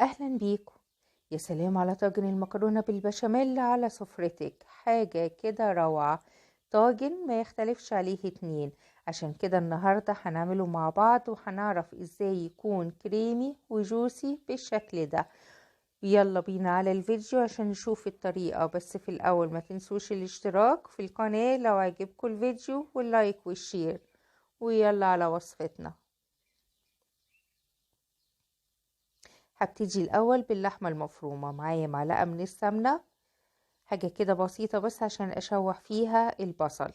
أهلا بيكم. يا سلام على طاجن المكرونة بالبشاميل على سفرتك، حاجة كده روعة. طاجن ما يختلفش عليه اتنين. عشان كده النهاردة هنعمله مع بعض وهنعرف ازاي يكون كريمي وجوسي بالشكل ده. يلا بينا على الفيديو عشان نشوف الطريقة، بس في الأول ما تنسوش الاشتراك في القناة لو عجبكم الفيديو، واللايك والشير. ويلا على وصفتنا. هبتدي الأول باللحمة المفرومة، معايا معلقة من السمنة، حاجة كده بسيطة بس عشان أشوح فيها البصل.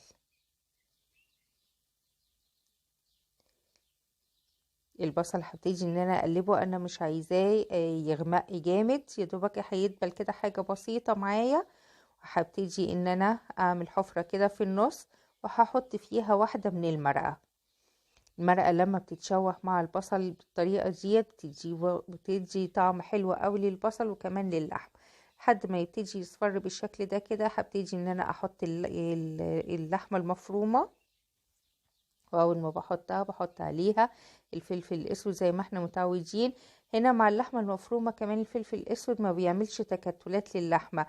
البصل هبتدي ان انا اقلبه، انا مش عايزاه يغمق جامد، يا دوبك هيدبل كده حاجة بسيطة معايا. وهبتدي ان انا اعمل حفرة كده في النص، وهحط فيها واحدة من المرقة. المرقة لما بتتشوح مع البصل بالطريقة دي بتدي طعم حلو قوي للبصل وكمان للحم. لحد ما يبتدي يصفر بالشكل ده كده، هبتدي ان انا احط اللحمة المفرومة. واول ما بحطها بحط عليها الفلفل الاسود زي ما احنا متعودين. هنا مع اللحمة المفرومة كمان الفلفل الاسود ما بيعملش تكتلات للحمة،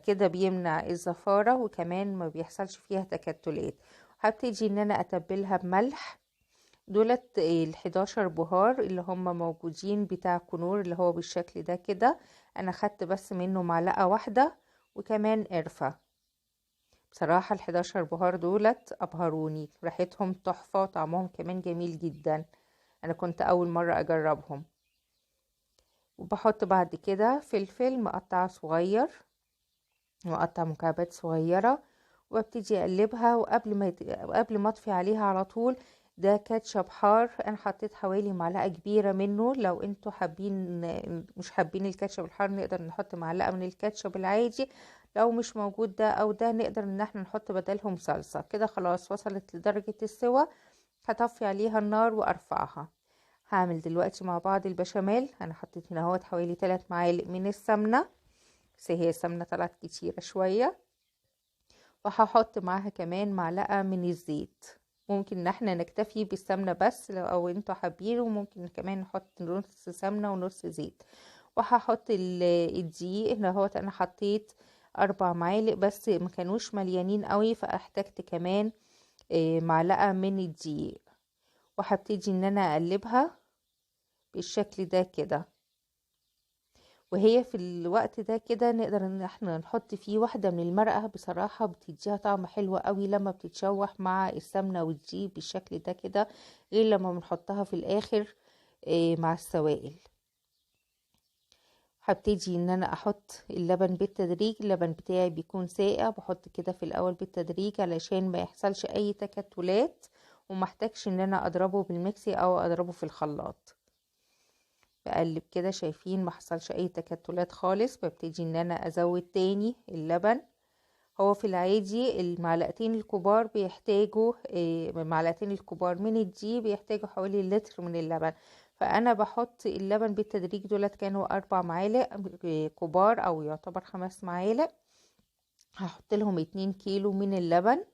كده بيمنع الزفارة وكمان ما بيحصلش فيها تكتلات. هبتدي ان انا اتبلها بملح. دولت ال11 بهار اللي هم موجودين بتاع كنور اللي هو بالشكل ده كده. انا خدت بس منه معلقة واحدة، وكمان قرفة. بصراحة ال11 بهار دولت أبهروني، ريحتهم تحفة وطعمهم كمان جميل جدا. أنا كنت أول مرة أجربهم. وبحط بعد كده فلفل مقطع صغير، مقطع مكعبات صغيرة. وابتدي أقلبها، وقبل ما أطفي عليها على طول، ده كاتشب حار. أنا حطيت حوالي معلقة كبيرة منه. لو انتوا حابين مش حابين الكاتشب الحار نقدر نحط معلقة من الكاتشب العادي. لو مش موجود ده او ده نقدر ان احنا نحط بدلهم صلصة. كده خلاص وصلت لدرجة السوا. هطفي عليها النار وارفعها. هعمل دلوقتي مع بعض البشاميل. انا حطيت هنا اهوت حوالي 3 معالق من السمنة، بس هي السمنة طلعت كتيرة شوية. وهحط معاها كمان معلقة من الزيت. ممكن ان احنا نكتفي بالسمنة بس لو او انتوا حابين، وممكن كمان نحط نص سمنة ونص زيت. وهحط الدقيق. هنا اهوت انا حطيت 4 معالق بس ما كانوش مليانين قوي، فاحتجت كمان معلقة من الدقيق. وهبتدي ان انا اقلبها بالشكل ده كده. وهي في الوقت ده كده نقدر ان احنا نحط فيه واحدة من المرقة. بصراحة بتديها طعم حلو قوي لما بتتشوح مع السمنة والدقيق بالشكل ده كده، غير لما بنحطها في الاخر مع السوائل. هبتدي ان انا احط اللبن بالتدريج. اللبن بتاعي بيكون ساقع، بحط كده في الاول بالتدريج علشان ما يحصلش اي تكتلات، ومحتاجش ان انا اضربه بالميكسي او اضربه في الخلاط. بقلب كده، شايفين ما حصلش اي تكتلات خالص. ببتدي ان انا ازود تاني اللبن. هو في العادي المعلقتين الكبار بيحتاجوا معلقتين الكبار من الدقيق بيحتاجوا حوالي لتر من اللبن. فانا بحط اللبن بالتدريج. دولت كانوا 4 معالق كبار، او يعتبر 5 معالق. هحط لهم 2 كيلو من اللبن.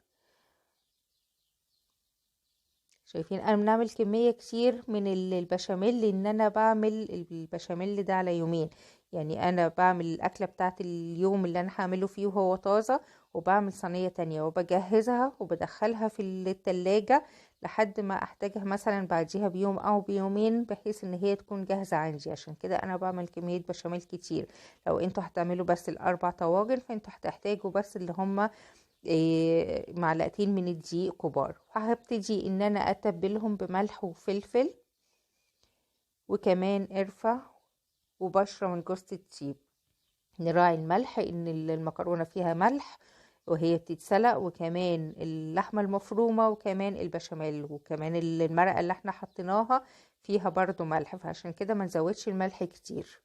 شايفين انا بنعمل كمية كتير من البشاميل، لان انا بعمل البشاميل ده على يومين. يعني انا بعمل الاكلة بتاعت اليوم اللي انا هعمله فيه وهو طازة، وبعمل صينية تانية وبجهزها وبدخلها في التلاجة لحد ما احتاجها مثلا بعديها بيوم او بيومين، بحيث ان هي تكون جاهزة عندي. عشان كده انا بعمل كمية بشاميل كتير. لو انتوا هتعملوا بس الاربع طواجن فانتوا هتحتاجوا بس اللي هم معلقتين من الدقيق كبار. وهبتدي ان انا اتبلهم بملح وفلفل، وكمان قرفة، وبشرة من جوز الطيب. نراعي الملح ان المكرونة فيها ملح وهي بتتسلق، وكمان اللحمة المفرومة، وكمان البشاميل، وكمان المرقة اللي احنا حطيناها فيها برضو ملح، فعشان كده ما نزودش الملح كتير.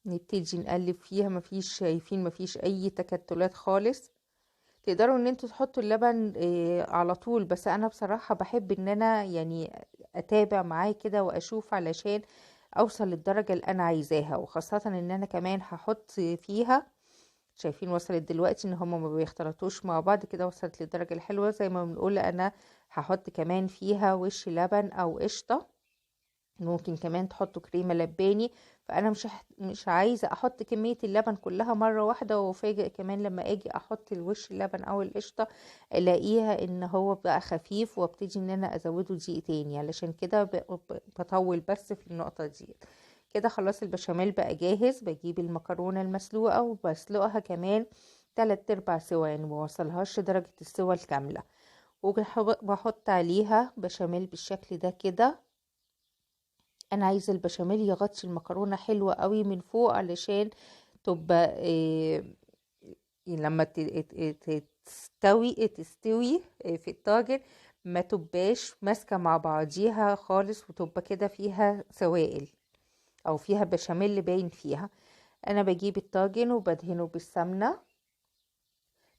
نبتدي نقلب فيها. شايفين مفيش اي تكتلات خالص. تقدروا ان انتوا تحطوا اللبن على طول، بس انا بصراحة بحب ان انا يعني اتابع معاه كده واشوف علشان اوصل للدرجة اللي انا عايزاها. وخاصة ان انا كمان هحط فيها. شايفين وصلت دلوقتي ان هما ما بيختلطوش مع بعض كده، وصلت للدرجة الحلوة زي ما بنقول. انا هحط كمان فيها وش لبن او قشطة. ممكن كمان تحطوا كريمة لباني. فانا مش عايزة احط كمية اللبن كلها مرة واحدة، وفاجئ كمان لما اجي احط الوش اللبن او القشطة الاقيها ان هو بقى خفيف، وابتدي ان انا ازوده دقيق تاني. علشان كده بطول بس في النقطة دي. كده خلاص البشاميل بقى جاهز. بجيب المكرونة المسلوقة وبسلقها كمان 3/4 سوا، يعني موصلهاش لدرجة السوا الكاملة. وبحط عليها بشاميل بالشكل ده كده. انا عايزه البشاميل يغطي المكرونه حلوه قوي من فوق، علشان تبقى لما تستوي في الطاجن، ما تبقاش ماسكه مع بعضيها خالص، وتبقى كده فيها سوائل او فيها بشاميل باين فيها. انا بجيب الطاجن وبدهنه بالسمنه.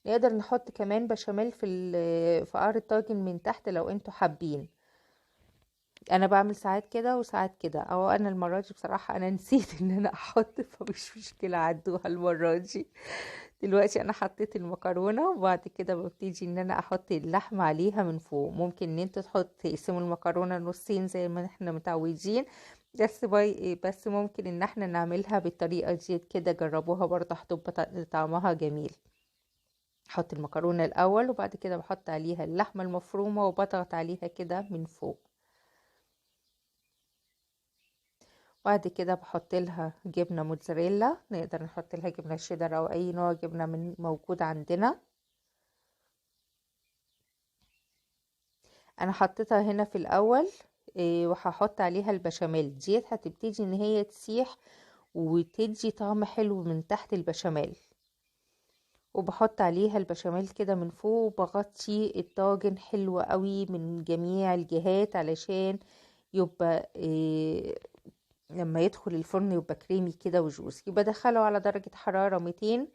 نقدر نحط كمان بشاميل في قعر الطاجن من تحت لو انتوا حابين. انا بعمل ساعات كده وساعات كده، او انا المره دي بصراحه انا نسيت ان انا احط، فمش مشكله عدوها المره دي. دلوقتي انا حطيت المكرونه، وبعد كده ببتدي ان انا احط اللحمه عليها من فوق. ممكن ان انت تقسموا المكرونه نصين زي ما احنا متعودين، بس ممكن ان احنا نعملها بالطريقه دي كده. جربوها برضه، هتبقى طعمها جميل. احط المكرونه الاول، وبعد كده بحط عليها اللحمه المفرومه وبضغط عليها كده من فوق. بعد كده بحط لها جبنة موتزاريلا. نقدر نحط لها جبنة شيدر او اي نوع جبنة من موجود عندنا. انا حطيتها هنا في الاول. وهحط عليها البشاميل ديت، هتبتدي ان هي تسيح وتدي طعم حلو من تحت البشاميل. وبحط عليها البشاميل كده من فوق، وبغطي الطاجن حلو قوي من جميع الجهات، علشان يبقى لما يدخل الفرن يبقى كريمي كده وجوسي. بدخله على درجة حرارة 200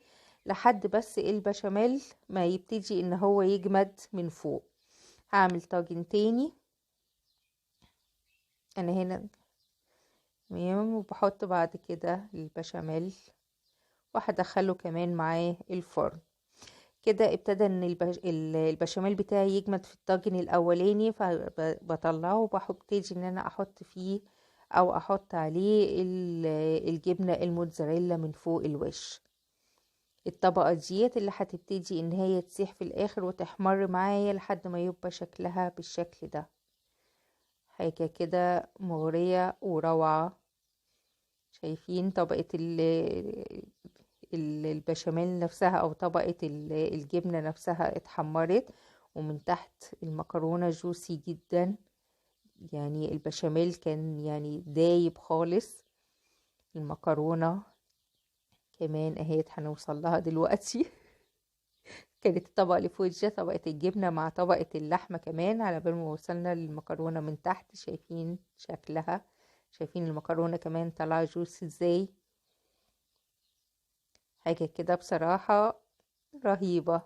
لحد بس البشاميل ما يبتدي ان هو يجمد من فوق. هعمل طاجن تاني انا هنا. تمام. وبحط بعد كده البشاميل، وهدخله كمان معاه الفرن. كده ابتدى ان البشاميل بتاعي يجمد في الطاجن الاولاني، فبطلعه وببتدي ان انا احط فيه او احط عليه الجبنة الموتزاريلا من فوق الوش. الطبقة ديت اللي هتبتدي ان هي تسيح في الاخر وتحمر معايا لحد ما يبقى شكلها بالشكل ده. حاجة كده مغرية وروعة. شايفين طبقة البشاميل نفسها، او طبقة الجبنة نفسها اتحمرت، ومن تحت المكرونة جوسي جدا. يعني البشاميل كان يعني دايب خالص. المكرونة كمان اهيت هنوصل لها دلوقتي. كانت الطبقة اللي فوق دي طبقة الجبنة مع طبقة اللحمة كمان، على بال ما وصلنا للمكرونة من تحت. شايفين شكلها؟ شايفين المكرونة كمان طالعة جوسي ازاي؟ حاجة كده بصراحة رهيبة.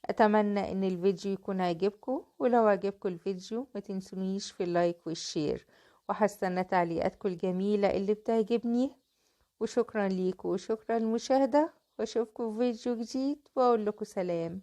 اتمنى ان الفيديو يكون عجبكم، ولو عجبكم الفيديو ما تنسونيش في اللايك والشير، وهستنى تعليقاتكم الجميلة اللي بتعجبني. وشكرا ليكم وشكرا للمشاهدة، واشوفكم في فيديو جديد، واقول لكم سلام.